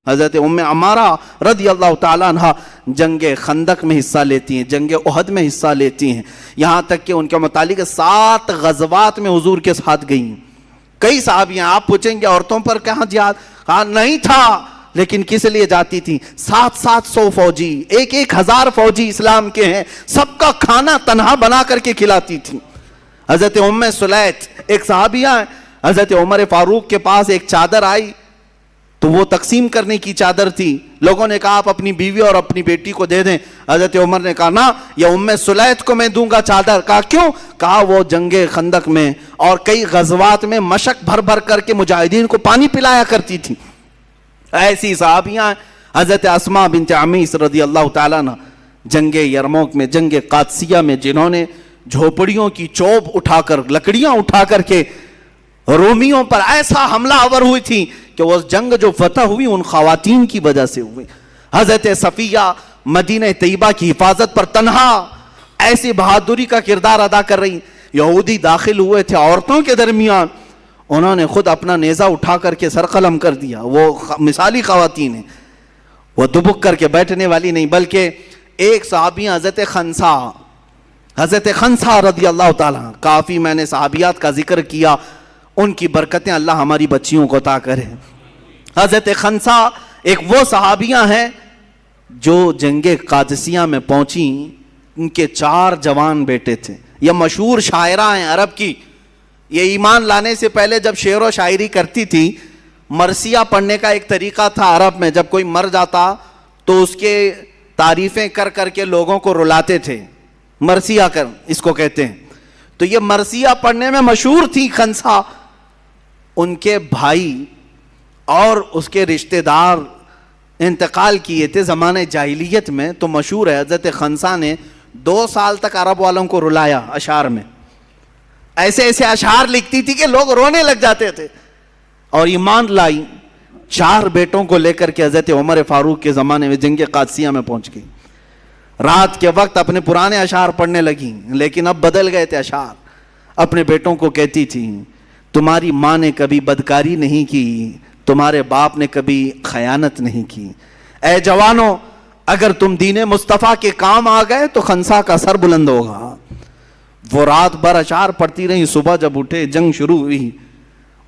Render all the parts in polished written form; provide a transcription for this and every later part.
حضرت ام عمارہ رضی اللہ تعالیٰ عنہ جنگ خندق میں حصہ لیتی ہیں، جنگ احد میں حصہ لیتی ہیں، یہاں تک کہ ان کے متعلق 7 غزوات میں حضور کے ساتھ گئیں۔ کئی صحابیاں، آپ پوچھیں گے عورتوں پر کہاں جہاد؟ کہا نہیں تھا، لیکن کس لیے جاتی تھی؟ 700 فوجی، 1000 فوجی اسلام کے ہیں، سب کا کھانا تنہا بنا کر کے کھلاتی تھی۔ حضرت ام سلیت ایک صحابیہ ہیں، حضرت عمر فاروق کے پاس ایک چادر آئی تو وہ تقسیم کرنے کی چادر تھی، لوگوں نے کہا آپ اپنی بیوی اور اپنی بیٹی کو دے دیں، حضرت عمر نے کہا نا، یہ ام سلیت کو میں دوں گا چادر۔ کہا کیوں؟ کہا وہ جنگ خندق میں اور کئی غزوات میں مشق بھر بھر کر کے مجاہدین کو پانی پلایا کرتی تھی۔ ایسی صحابیاں حضرت اسماء بنت عمیس رضی اللہ تعالیٰ عنہ جنگ یرموک میں، جنگ قادسیہ میں، جنہوں نے جھوپڑیوں کی چوب اٹھا کر، لکڑیاں اٹھا کر کے رومیوں پر ایسا حملہ آور ہوئی تھی کہ وہ جنگ جو فتح ہوئی ان خواتین کی وجہ سے ہوئی۔ حضرت صفیہ مدینہ طیبہ کی حفاظت پر تنہا ایسی بہادری کا کردار ادا کر رہی۔ یہودی داخل ہوئے تھے عورتوں کے درمیان، انہوں نے خود اپنا نیزہ اٹھا کر کے سر قلم کر دیا۔ وہ مثالی خواتین ہیں، وہ دبک کر کے بیٹھنے والی نہیں، بلکہ ایک صحابی حضرت خنسا رضی اللہ تعالیٰ، کافی میں نے صحابیات کا ذکر کیا، ان کی برکتیں اللہ ہماری بچیوں کو عطا کرے۔ حضرت خنسا ایک وہ صحابیاں ہیں جو جنگ قادسیہ میں پہنچیں، ان کے 4 جوان بیٹے تھے۔ یہ مشہور شاعرہ ہیں عرب کی، یہ ایمان لانے سے پہلے جب شعر و شاعری کرتی تھی، مرثیہ پڑھنے کا ایک طریقہ تھا عرب میں، جب کوئی مر جاتا تو اس کے تعریفیں کر کر کے لوگوں کو رلاتے تھے، مرثیہ کر اس کو کہتے ہیں۔ تو یہ مرثیہ پڑھنے میں مشہور تھی خنسا۔ ان کے بھائی اور اس کے رشتہ دار انتقال کیے تھے زمانے جاہلیت میں، تو مشہور ہے حضرت خنسا نے 2 سال تک عرب والوں کو رلایا اشعار میں، ایسے ایسے اشعار لکھتی تھی کہ لوگ رونے لگ جاتے تھے، اور ایمان لائی۔ 4 بیٹوں کو لے کر کے حضرت عمر فاروق کے زمانے میں جنگ قادسیہ میں پہنچ گئی۔ رات کے وقت اپنے پرانے اشعار پڑھنے لگی، لیکن اب بدل گئے تھے اشعار۔ اپنے بیٹوں کو کہتی تھی تمہاری ماں نے کبھی بدکاری نہیں کی، تمہارے باپ نے کبھی خیانت نہیں کی، اے جوانوں اگر تم دین مصطفیٰ کے کام آ گئے تو خنسا کا سر بلند ہوگا۔ وہ رات بھر اشعار پڑھتی رہی، صبح جب اٹھے جنگ شروع ہوئی،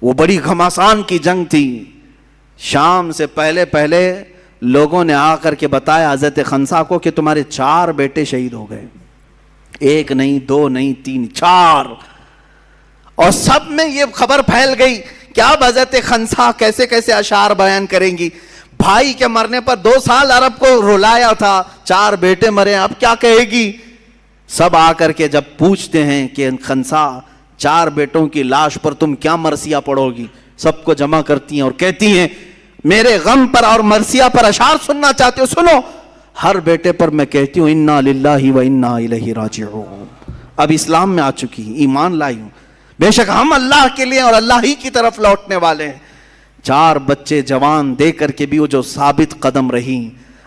وہ بڑی گھمسان کی جنگ تھی۔ شام سے پہلے لوگوں نے آ کر کے بتایا حضرت خنسا کو کہ تمہارے 4 بیٹے شہید ہو گئے، 1 نہیں 2 نہیں 3 4، اور سب میں یہ خبر پھیل گئی کہ اب حضرت خنسا کیسے کیسے اشعار بیان کریں گی۔ بھائی کے مرنے پر 2 سال عرب کو رلایا تھا، 4 بیٹے مرے، اب کیا کہے گی؟ سب آ کر کے جب پوچھتے ہیں کہ خنسا 4 بیٹوں کی لاش پر تم کیا مرثیہ پڑھو گی، سب کو جمع کرتی ہیں اور کہتی ہیں میرے غم پر اور مرثیہ پر اشعار سننا چاہتے ہو سنو۔ ہر بیٹے پر میں کہتی ہوں انا للہ و انا الیہ راجعون۔ اب اسلام میں آ چکی، ایمان لائی ہوں، بے شک ہم اللہ کے لیے اور اللہ ہی کی طرف لوٹنے والے ہیں۔ 4 بچے جوان دے کر کے بھی وہ جو ثابت قدم رہی۔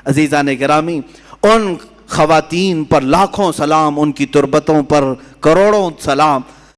عزیزان گرامی، ان خواتین پر لاکھوں سلام، ان کی تربتوں پر کروڑوں سلام۔